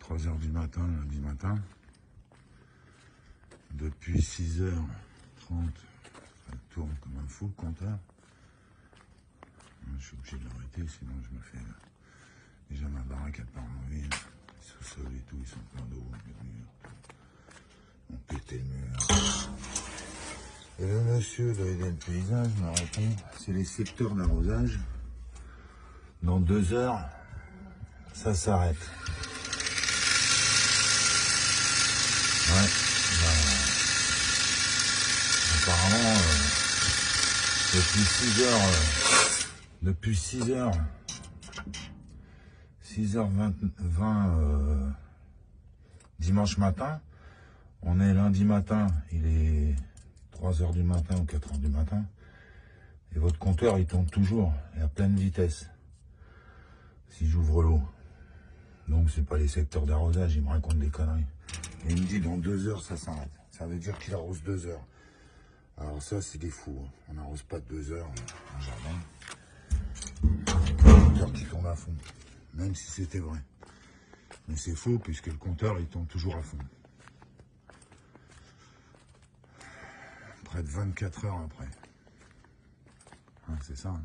3 heures du matin, lundi matin. Depuis 6h30, ça tourne comme un fou le compteur. Je suis obligé de l'arrêter, sinon je me fais... Déjà ma baraque elle part en ville, les sous-sols et tout, ils sont pleins d'eau, les murs. On pétait le mur. Et le monsieur de Eden Paysage me répond, c'est les secteurs d'arrosage. Dans 2 heures, ça s'arrête. Ouais, apparemment, depuis 6h20, dimanche matin, on est lundi matin, il est 3h du matin ou 4h du matin, et votre compteur il tourne toujours, et à pleine vitesse, si j'ouvre l'eau. Donc c'est pas les secteurs d'arrosage, il me raconte des conneries. Et il me dit dans 2 heures ça s'arrête. Ça veut dire qu'il arrose 2 heures. Alors ça c'est des fous, hein. On n'arrose pas 2 heures en jardin. Le compteur qui tourne à fond, même si c'était vrai. Mais c'est faux puisque le compteur il tourne toujours à fond. Près de 24 heures après. Hein, c'est ça. Hein.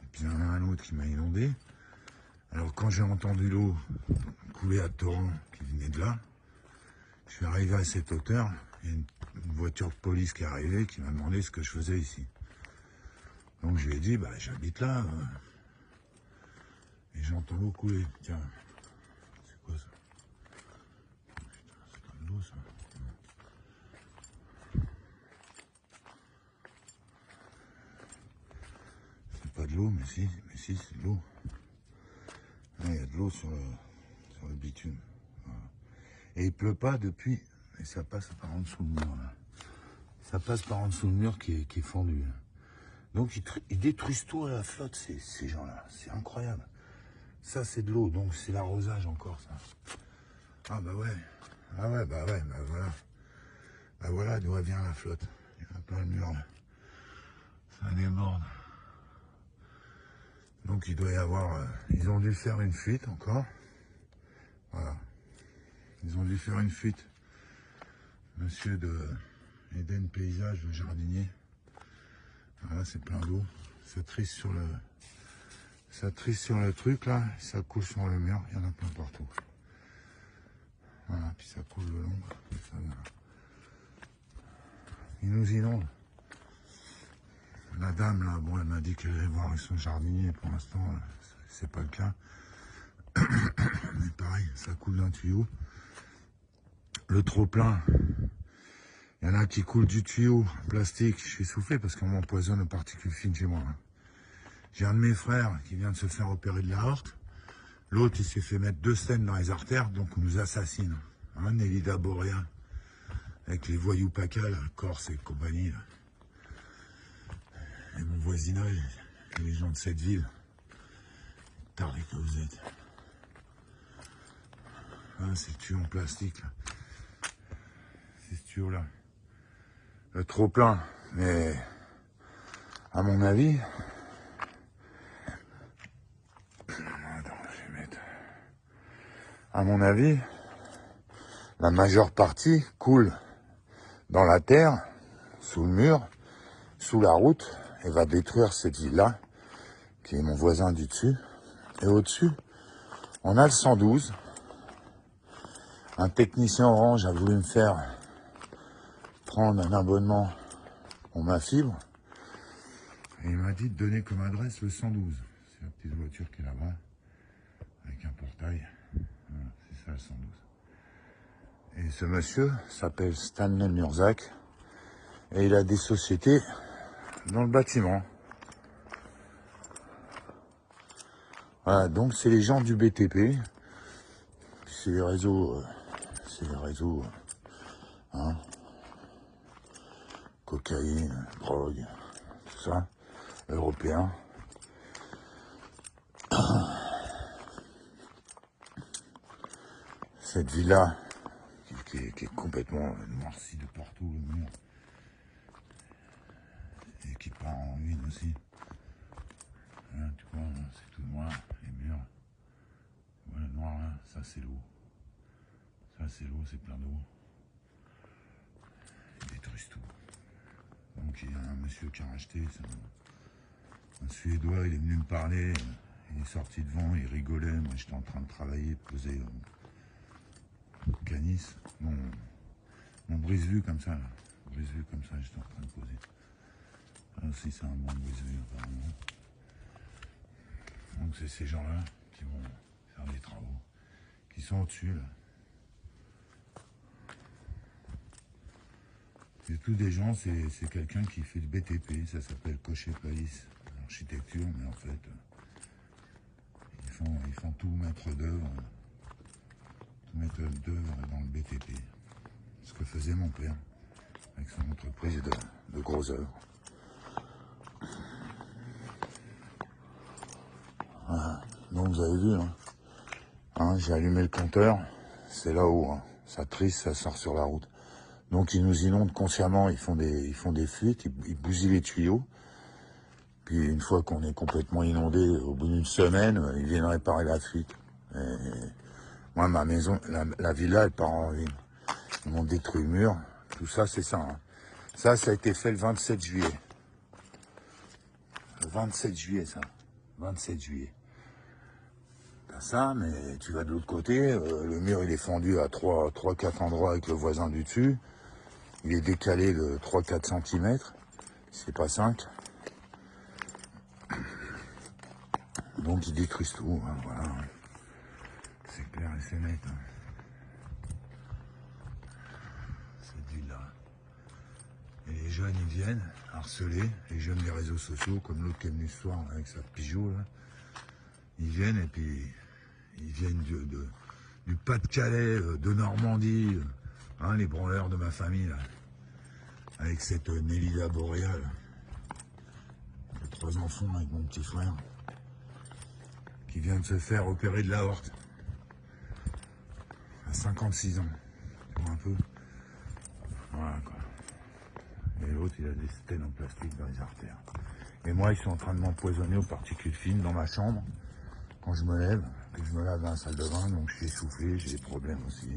Et puis il y en a un autre qui m'a inondé. Alors quand j'ai entendu l'eau couler à torrent qui venait de là, je suis arrivé à cette hauteur, il y a une voiture de police qui est arrivée qui m'a demandé ce que je faisais ici. Donc je lui ai dit, bah j'habite là, et j'entends l'eau couler. Tiens, c'est quoi ça? Putain, c'est pas de l'eau ça. C'est pas de l'eau, mais si c'est de l'eau. Il y a de l'eau sur le bitume. Voilà. Et il pleut pas depuis, et ça passe par en dessous le mur là. Ça passe par en dessous le mur qui est fendu. Là. Donc ils détruisent tout à la flotte, ces gens-là. C'est incroyable. Ça c'est de l'eau, donc c'est l'arrosage encore ça. Ah bah ouais. Ah ouais, bah voilà. Bah voilà d'où vient la flotte. Il y a plein le mur là. Ça déborde. Donc il doit y avoir... ils ont dû faire une fuite encore. Voilà. Ils ont dû faire une fuite. Monsieur de Eden Paysage, le jardinier. Voilà, c'est plein d'eau. Ça trisse sur le truc là, ça coule sur le mur, il y en a plein partout. Voilà, puis ça coule le long. Ça, il nous inonde. La dame là, bon, elle m'a dit qu'elle allait voir son jardinier. Pour l'instant, c'est pas le cas. Mais pareil, ça coule d'un tuyau. Le trop plein. Il y en a qui coulent du tuyau en plastique. Je suis soufflé parce qu'on m'empoisonne aux particules fines chez moi. Hein. J'ai un de mes frères qui vient de se faire opérer de la aorte. L'autre, il s'est fait mettre 2 stènes dans les artères, donc on nous assassine. Hein, Nélida Boréa, avec les voyous PACA, là, Corse et compagnie. Là. Et mon voisinage, les gens de cette ville. Tarés que vous êtes. Ah, c'est le tuyau en plastique, là. C'est ce tuyau-là. Le trop plein, mais à mon avis... À mon avis, la majeure partie coule dans la terre, sous le mur, sous la route, et va détruire cette ville-là, qui est mon voisin du dessus. Et au-dessus, on a le 112. Un technicien Orange a voulu me faire prendre un abonnement pour ma fibre. Et il m'a dit de donner comme adresse le 112. C'est la petite voiture qui est là-bas, avec un portail. Voilà, c'est ça le 112. Et ce monsieur s'appelle Stanley Murzak et il a des sociétés dans le bâtiment. Voilà, donc c'est les gens du BTP. C'est les réseaux, hein, cocaïne, drogue, tout ça, européens. Cette villa qui est complètement noircie de partout, le mur. Et qui part en ruine aussi. Là, tu vois, c'est tout noir, les murs. ça c'est l'eau. Ça c'est l'eau, c'est plein d'eau. Ils détruisent tout. Donc il y a un monsieur qui a racheté, un Suédois, il est venu me parler, il est sorti devant, il rigolait, moi j'étais en train de travailler, de poser Canis, mon brise-vue comme ça, brise-vue comme ça, j'étais en train de poser. Là aussi c'est un bon brise-vue apparemment. Donc c'est ces gens-là qui vont faire des travaux, qui sont au-dessus là. Et tous des gens, c'est quelqu'un qui fait du BTP, ça s'appelle cocher place, architecture, mais en fait, ils font tout maître d'œuvre dans le BTP. Ce que faisait mon père avec son entreprise de gros œuvres. Voilà. Donc vous avez vu, hein, j'ai allumé le compteur, c'est là où ça trisse, ça sort sur la route. Donc ils nous inondent consciemment, ils font des fuites, ils bousillent les tuyaux. Puis une fois qu'on est complètement inondé, au bout d'une semaine, ils viennent réparer la fuite. Et moi, ma maison, la villa, elle part en ruine. Ils m'ont détruit le mur. Tout ça, c'est ça. Hein. Ça a été fait le 27 juillet. Le 27 juillet, ça. 27 juillet. T'as ça, mais tu vas de l'autre côté, le mur, il est fendu à 3-4 endroits avec le voisin du dessus. Il est décalé de 3-4 cm, c'est pas 5. Donc ils détruisent tout, hein, voilà. C'est clair et c'est net. Hein. Cette ville-là. Et les jeunes, ils viennent harceler, les jeunes des réseaux sociaux, comme l'autre qui est venu ce soir avec sa Peugeot, là. Ils viennent et puis ils viennent du Pas-de-Calais, de Normandie, hein, les branleurs de ma famille, là, avec cette Nélida boréale. J'ai 3 enfants avec mon petit frère, qui vient de se faire opérer de l'aorte, à 56 ans, tu vois un peu. Voilà, quoi. Et l'autre, il a des stènes en plastique dans les artères. Et moi, ils sont en train de m'empoisonner aux particules fines dans ma chambre, quand je me lève, que je me lave dans la salle de bain, donc je suis essoufflé, j'ai des problèmes aussi.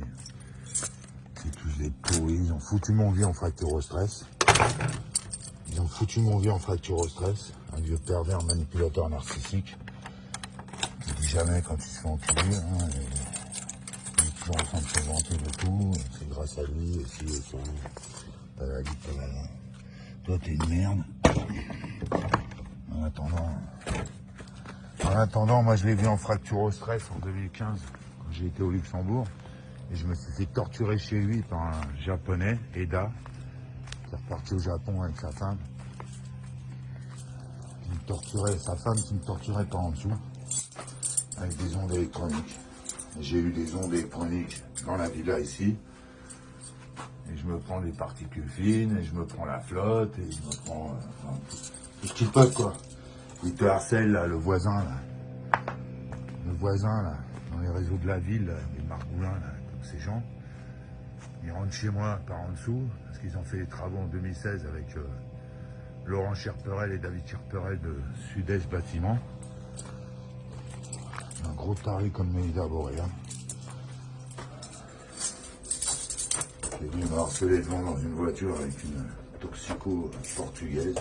C'est tous des pourris, ils ont foutu mon vie en fracture au stress. Ils ont foutu mon vie en fracture au stress, un vieux pervers manipulateur narcissique, qui dit jamais quand il se fait enculer, hein, il est toujours en train de se vanter de tout, c'est grâce à lui, et si, et ça, toi t'es une merde. En attendant, moi je l'ai vu en fracture au stress en 2015, quand j'ai été au Luxembourg, et je me suis fait torturer chez lui par un japonais, Eda, qui est reparti au Japon avec sa femme, qui me torturait, sa femme qui me torturait par en dessous, avec des ondes électroniques. J'ai eu des ondes électroniques dans la villa ici, et je me prends des particules fines, et je me prends la flotte, et je me prends tout ce qu'ils peuvent, quoi. Ils te harcèlent, là, le voisin, là, dans les réseaux de la ville, là, les margoulins, là, comme ces gens. Ils rentrent chez moi par en dessous, parce qu'ils ont fait les travaux en 2016 avec Laurent Cherperel et David Cherperel de Sud-Est Bâtiment. Un gros taré comme Nélida boréale. Qui est venu me harceler devant dans une voiture avec une toxico portugaise.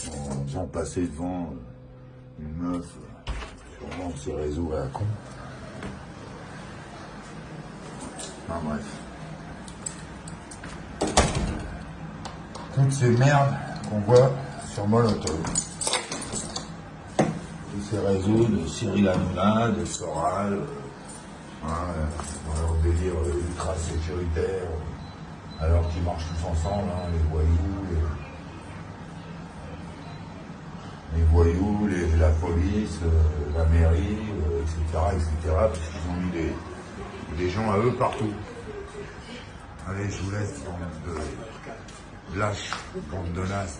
En faisant passer devant une meuf, sûrement de ses réseaux à la con. Enfin bref. Toutes ces merdes qu'on voit sur Molotov. Tous ces réseaux de Cyril Hanouna, de Soral, dans leur délire ultra sécuritaire, alors qu'ils marchent tous ensemble, hein, les voyous, la police, la mairie, etc., puisqu'ils ont mis des gens à eux partout. Allez, je vous laisse, bande de lâches, bande de nazes.